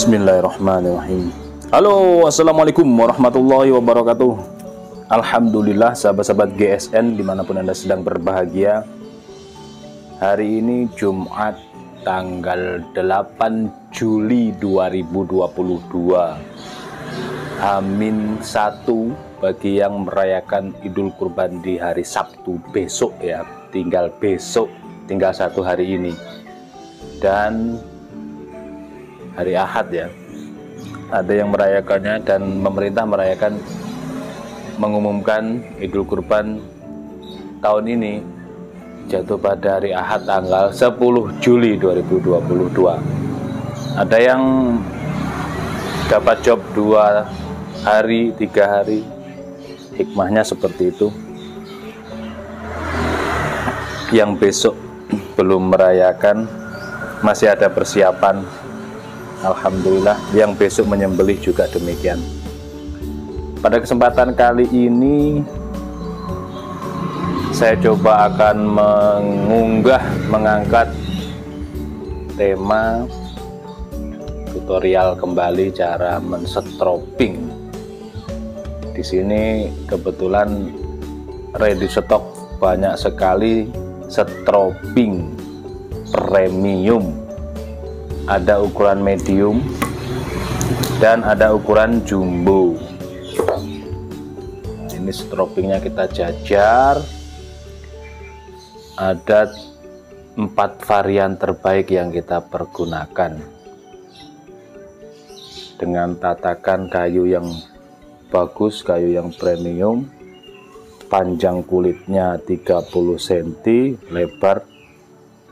Bismillahirrahmanirrahim. Halo, assalamualaikum warahmatullahi wabarakatuh. Alhamdulillah sahabat-sahabat GSN dimanapun Anda sedang berbahagia. Hari ini Jumat tanggal 8 Juli 2022, Amin 1 bagi yang merayakan Idul Kurban di hari Sabtu besok ya. Tinggal besok, tinggal satu hari ini. Dan hari Ahad ya, ada yang merayakannya dan pemerintah mengumumkan Idul Kurban tahun ini jatuh pada hari Ahad tanggal 10 Juli 2022. Ada yang dapat job 2 hari, 3 hari, hikmahnya seperti itu. Yang besok belum merayakan masih ada persiapan, alhamdulillah. Yang besok menyembelih juga demikian. Pada kesempatan kali ini saya coba akan mengangkat tema tutorial kembali cara mensetroping. Di sini kebetulan ready stock banyak sekali setroping premium. Ada ukuran medium dan ada ukuran jumbo. Ini stropingnya kita jajar. Ada 4 varian terbaik yang kita pergunakan dengan tatakan kayu yang bagus, kayu yang premium. Panjang kulitnya 30 cm, lebar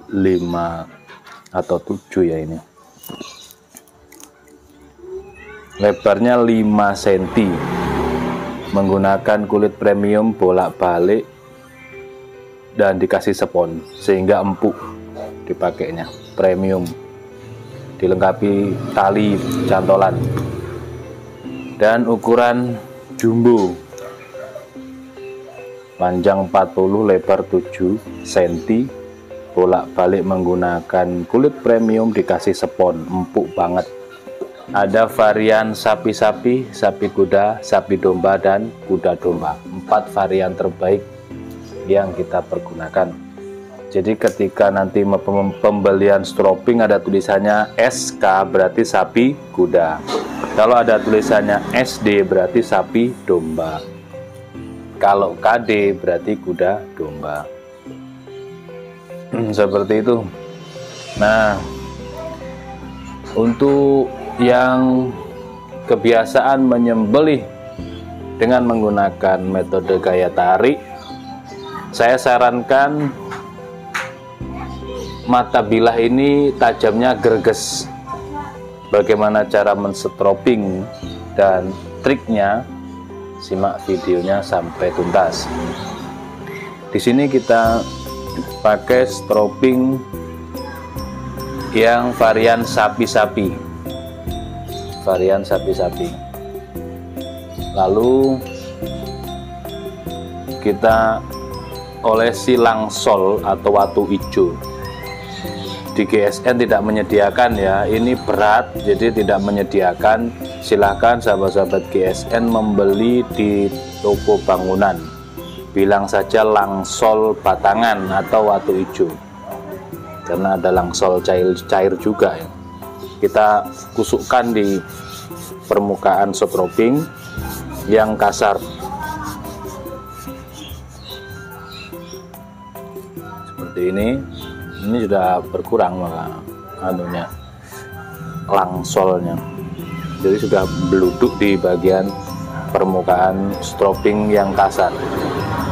5 atau 7 ya, ini lebarnya 5 cm, menggunakan kulit premium bolak-balik dan dikasih spons sehingga empuk dipakainya. Premium, dilengkapi tali cantolan. Dan ukuran jumbo, panjang 40, lebar 7 cm, bolak-balik menggunakan kulit premium dikasih spons, empuk banget. Ada varian sapi-sapi, sapi kuda, sapi domba, dan kuda domba. 4 varian terbaik yang kita pergunakan. Jadi ketika nanti pembelian stroping ada tulisannya SK berarti sapi kuda. Kalau ada tulisannya SD berarti sapi domba. Kalau KD berarti kuda domba. Seperti itu. Nah, untuk yang kebiasaan menyembelih dengan menggunakan metode gaya tarik, saya sarankan mata bilah ini tajamnya gerges. Bagaimana cara mensetroping dan triknya, simak videonya sampai tuntas. Di sini kita pakai stroping yang varian sapi-sapi, lalu kita olesi langsol atau watu hijau. Di GSN tidak menyediakan ya, ini berat jadi tidak menyediakan. Silahkan sahabat-sahabat GSN membeli di toko bangunan, bilang saja langsol batangan atau watu hijau, karena ada langsol cair juga ya. Kita kusukkan di permukaan stroping yang kasar seperti ini. Ini sudah berkurang maka langsolnya, jadi sudah beluduk di bagian permukaan stroping yang kasar.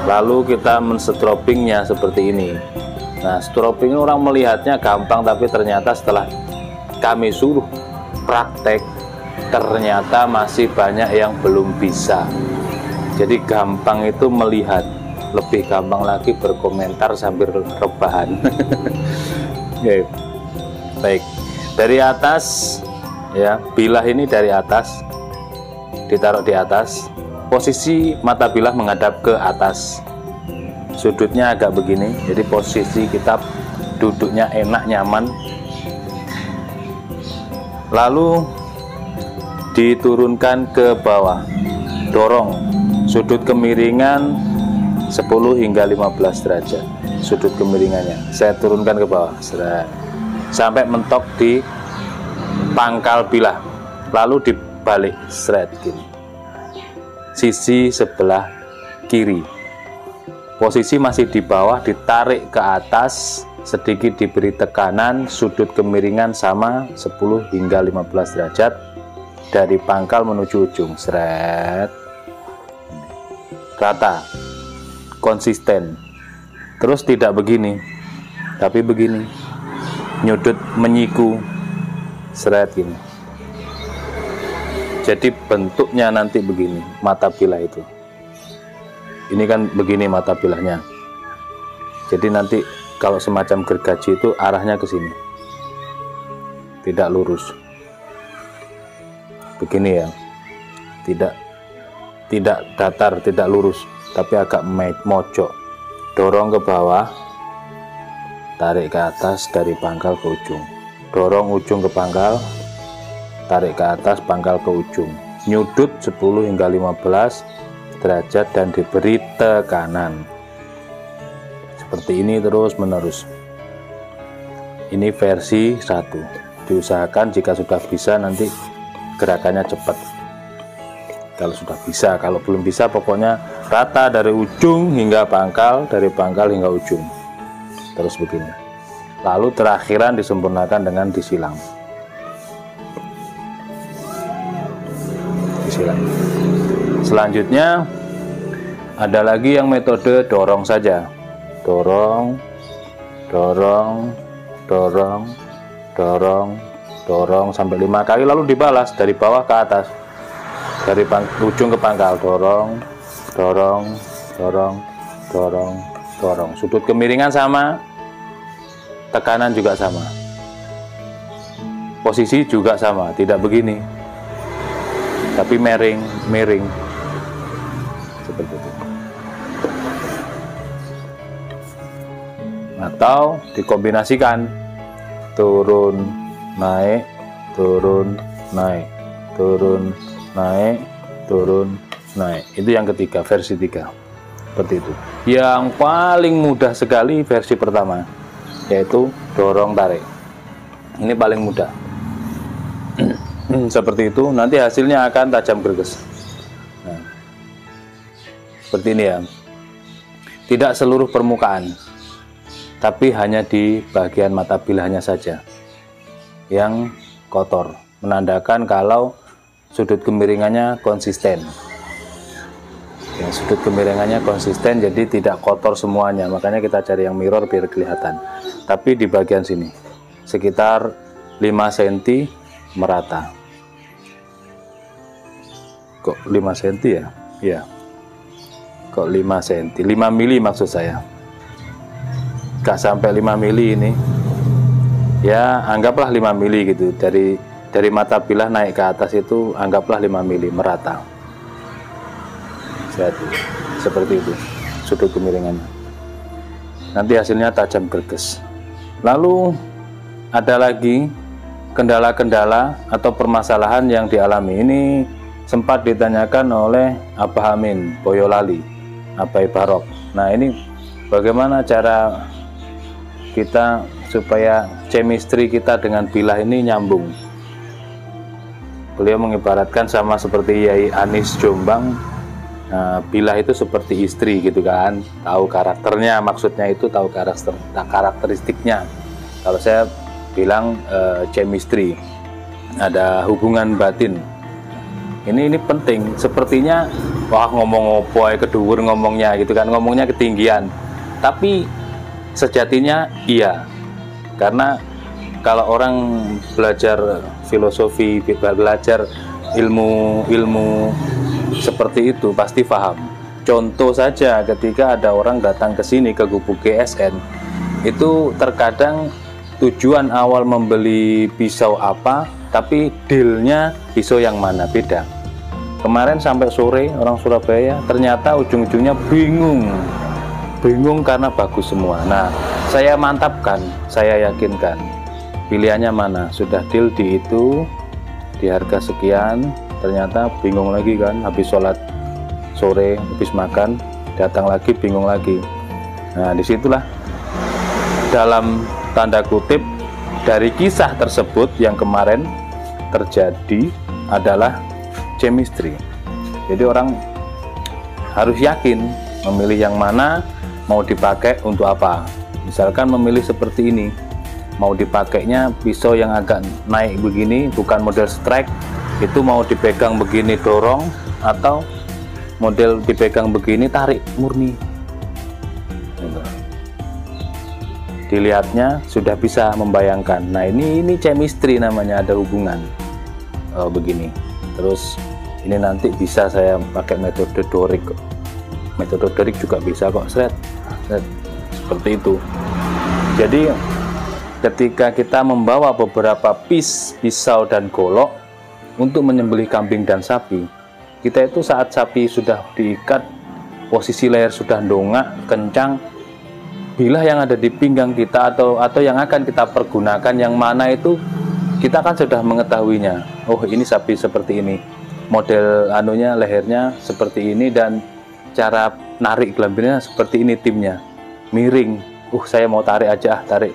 Lalu kita menstropingnya seperti ini. Nah, stroping orang melihatnya gampang, tapi ternyata setelah kami suruh praktek ternyata masih banyak yang belum bisa. Jadi gampang itu melihat, lebih gampang lagi berkomentar sambil rebahan. Oke. Baik, dari atas ya, bilah ini dari atas ditaruh di atas, posisi mata bilah menghadap ke atas, sudutnya agak begini, jadi posisi kita duduknya enak, nyaman. Lalu diturunkan ke bawah, dorong sudut kemiringan 10 hingga 15 derajat sudut kemiringannya, saya turunkan ke bawah sampai mentok di pangkal bilah, lalu dibalik gini, sisi sebelah kiri, posisi masih di bawah, ditarik ke atas sedikit, diberi tekanan, sudut kemiringan sama 10 hingga 15 derajat dari pangkal menuju ujung, rata, konsisten. Terus tidak begini, tapi begini, nyudut menyiku, gini. Jadi bentuknya nanti begini, mata bilah itu. Ini kan begini mata bilahnya. Jadi nanti kalau semacam gergaji itu arahnya ke sini, tidak lurus. Begini ya, tidak datar, tidak lurus, tapi agak mojok. Dorong ke bawah, tarik ke atas dari pangkal ke ujung, dorong ujung ke pangkal, tarik ke atas pangkal ke ujung, nyudut 10 hingga 15 derajat dan diberi tekanan seperti ini terus menerus. Ini versi 1. Diusahakan jika sudah bisa nanti gerakannya cepat. Kalau sudah bisa, kalau belum bisa pokoknya rata dari ujung hingga pangkal, dari pangkal hingga ujung, terus begini. Lalu terakhiran disempurnakan dengan disilang. Selanjutnya ada lagi yang metode dorong saja, dorong, dorong, dorong, dorong, dorong sampai 5 kali, lalu dibalas dari bawah ke atas, dari ujung ke pangkal, dorong, dorong, dorong, dorong, dorong. Sudut kemiringan sama, tekanan juga sama, posisi juga sama, tidak begini, tapi miring, seperti itu. Atau dikombinasikan, turun, naik, turun, naik, turun, naik, turun, naik. Itu yang ketiga, versi 3, seperti itu. Yang paling mudah sekali versi pertama, yaitu dorong tarik. Ini paling mudah. Seperti itu, nanti hasilnya akan tajam greges. Nah, seperti ini ya. Tidak seluruh permukaan, tapi hanya di bagian mata bilahnya saja yang kotor, menandakan kalau sudut kemiringannya konsisten. Ya, sudut kemiringannya konsisten, jadi tidak kotor semuanya. Makanya kita cari yang mirror biar kelihatan. Tapi di bagian sini sekitar 5 cm merata. Kok 5 cm ya? Ya. Kok 5 cm? 5 mili maksud saya. Gak sampai 5 mili ini. Ya, anggaplah 5 mili gitu. Dari mata bilah naik ke atas itu anggaplah 5 mili merata. Jadi, seperti itu sudut kemiringannya. Nanti hasilnya tajam greges. Lalu ada lagi kendala-kendala atau permasalahan yang dialami. Ini sempat ditanyakan oleh Abah Amin Boyolali, Abai Barok. Nah, ini bagaimana cara kita supaya chemistry kita dengan bilah ini nyambung. Beliau mengibaratkan sama seperti Yai Anis Jombang. Nah, bilah itu seperti istri gitu kan, tahu karakternya, maksudnya itu tahu karakteristiknya. Kalau saya bilang chemistry, ada hubungan batin. Ini penting. Sepertinya wah ngomong opo keduwur ngomongnya gitu kan, ngomongnya ketinggian. Tapi sejatinya iya. Karena kalau orang belajar filosofi, belajar ilmu seperti itu pasti paham. Contoh saja ketika ada orang datang ke sini ke gubuk GSN, itu terkadang tujuan awal membeli pisau apa, tapi dealnya pisau yang mana beda. Kemarin sampai sore orang Surabaya ternyata ujung-ujungnya bingung karena bagus semua. Nah, saya mantapkan, saya yakinkan pilihannya mana, sudah deal di itu, di harga sekian, ternyata bingung lagi kan, habis sholat sore, habis makan, datang lagi bingung lagi. Nah, disitulah dalam tanda kutip dari kisah tersebut yang kemarin terjadi adalah chemistry. Jadi orang harus yakin memilih yang mana mau dipakai untuk apa. Misalkan memilih seperti ini, mau dipakainya pisau yang agak naik begini, bukan model strike, itu mau dipegang begini dorong, atau model dipegang begini tarik murni. Dilihatnya sudah bisa membayangkan. Nah, ini chemistry namanya, ada hubungan begini. Terus ini nanti bisa saya pakai metode Dorik. Metode Dorik juga bisa kok, seret. Seperti itu. Jadi ketika kita membawa beberapa pisau dan golok untuk menyembelih kambing dan sapi, kita itu saat sapi sudah diikat, posisi leher sudah dongak kencang, bilah yang ada di pinggang kita atau yang akan kita pergunakan yang mana itu kita kan sudah mengetahuinya. Oh, ini sapi seperti ini, model anunya, lehernya seperti ini, dan cara narik gelambirnya seperti ini, timnya miring. Saya mau tarik aja, tarik.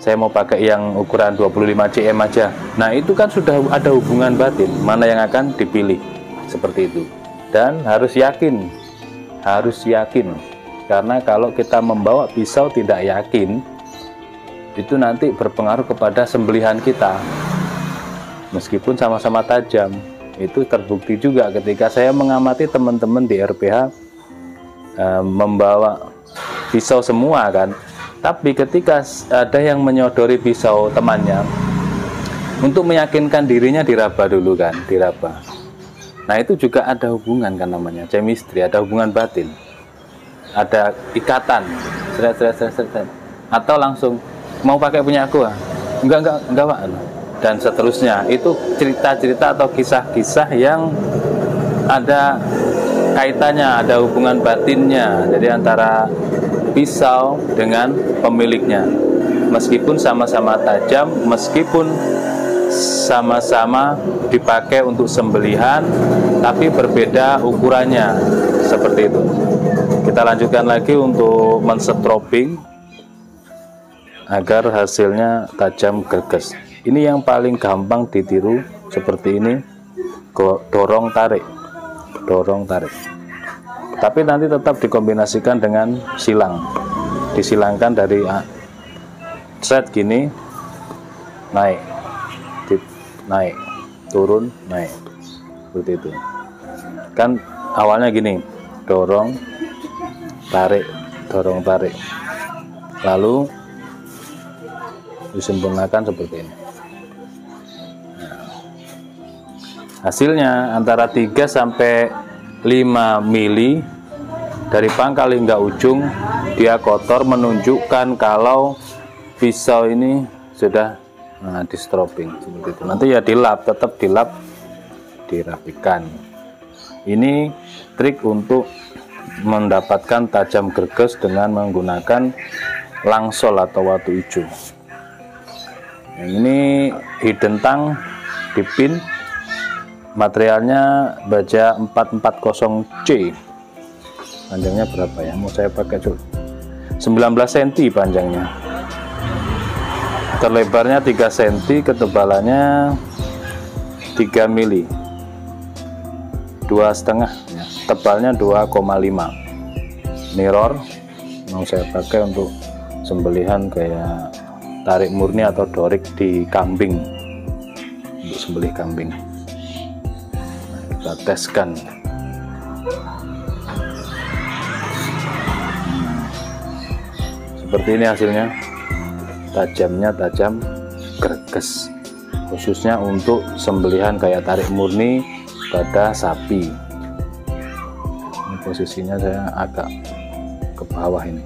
Saya mau pakai yang ukuran 25 cm aja. Nah, itu kan sudah ada hubungan batin, mana yang akan dipilih, seperti itu. Dan harus yakin, karena kalau kita membawa pisau tidak yakin, itu nanti berpengaruh kepada sembelihan kita. Meskipun sama-sama tajam, itu terbukti juga ketika saya mengamati teman-teman di RPH membawa pisau semua kan, tapi ketika ada yang menyodori pisau temannya, untuk meyakinkan dirinya diraba dulu kan, diraba. Nah, itu juga ada hubungan kan, namanya chemistry, ada hubungan batin, ada ikatan, atau langsung mau pakai punya aku, enggak Pak, dan seterusnya. Itu cerita-cerita atau kisah-kisah yang ada kaitannya, ada hubungan batinnya, jadi antara pisau dengan pemiliknya, meskipun sama-sama tajam, meskipun sama-sama dipakai untuk sembelihan, tapi berbeda ukurannya, seperti itu. Kita lanjutkan lagi untuk mensetroping agar hasilnya tajam greges. Ini yang paling gampang ditiru, seperti ini, dorong tarik, tapi nanti tetap dikombinasikan dengan silang, disilangkan dari set gini, naik, turun, naik, seperti itu kan. Awalnya gini, dorong tarik, lalu disempurnakan seperti ini. Hasilnya antara 3 sampai 5 mili dari pangkal hingga ujung, dia kotor, menunjukkan kalau pisau ini sudah di stropping, seperti itu. Nanti ya dilap, tetap dilap, dirapikan. Ini trik untuk mendapatkan tajam greges dengan menggunakan langsol atau watu hijau. Yang ini hidden tang dipin, materialnya baja 440C. Panjangnya berapa ya? Mau saya pakai dulu. 19 cm panjangnya. Terlebarnya 3 cm, ketebalannya 3 mili. 2,5 ya. Tebalnya 2,5. Mirror mau saya pakai untuk sembelihan kayak tarik murni atau dorik di kambing, untuk sembelih kambing. Kita teskan. Seperti ini hasilnya, tajamnya tajam greges, khususnya untuk sembelihan kayak tarik murni pada sapi. Ini posisinya saya agak ke bawah, ini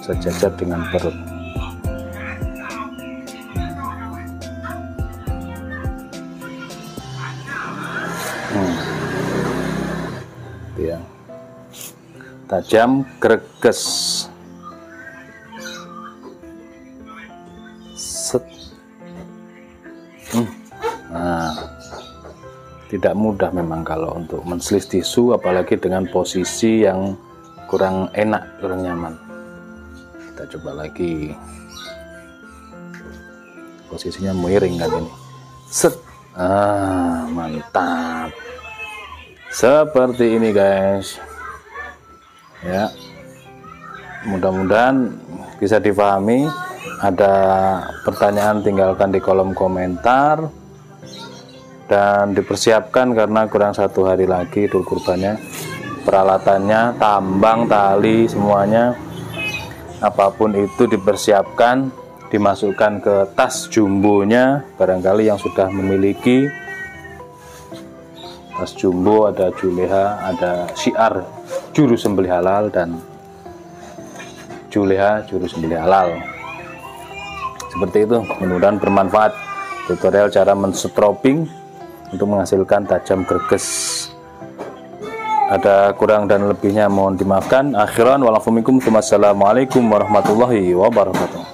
sejajar dengan perut. Ya, tajam greges. Set. Nah, tidak mudah memang kalau untuk menslis tisu, apalagi dengan posisi yang kurang enak, kurang nyaman. Kita coba lagi, posisinya miring kan ini. Set, mantap, seperti ini guys ya. Mudah-mudahan bisa dipahami. Ada pertanyaan tinggalkan di kolom komentar, dan dipersiapkan karena kurang 1 hari lagi Idul Kurbannya. Peralatannya, tambang, tali, semuanya, apapun itu dipersiapkan, dimasukkan ke tas jumbonya. Barangkali yang sudah memiliki tas jumbo, ada juleha, ada syiar juru sembelih halal, dan juleha juru sembelih halal. Seperti itu, mudah-mudahan bermanfaat tutorial cara menstroping untuk menghasilkan tajam greges. Ada kurang dan lebihnya mohon dimaafkan. Akhiran walafumikum, wassalamualaikum warahmatullahi wabarakatuh.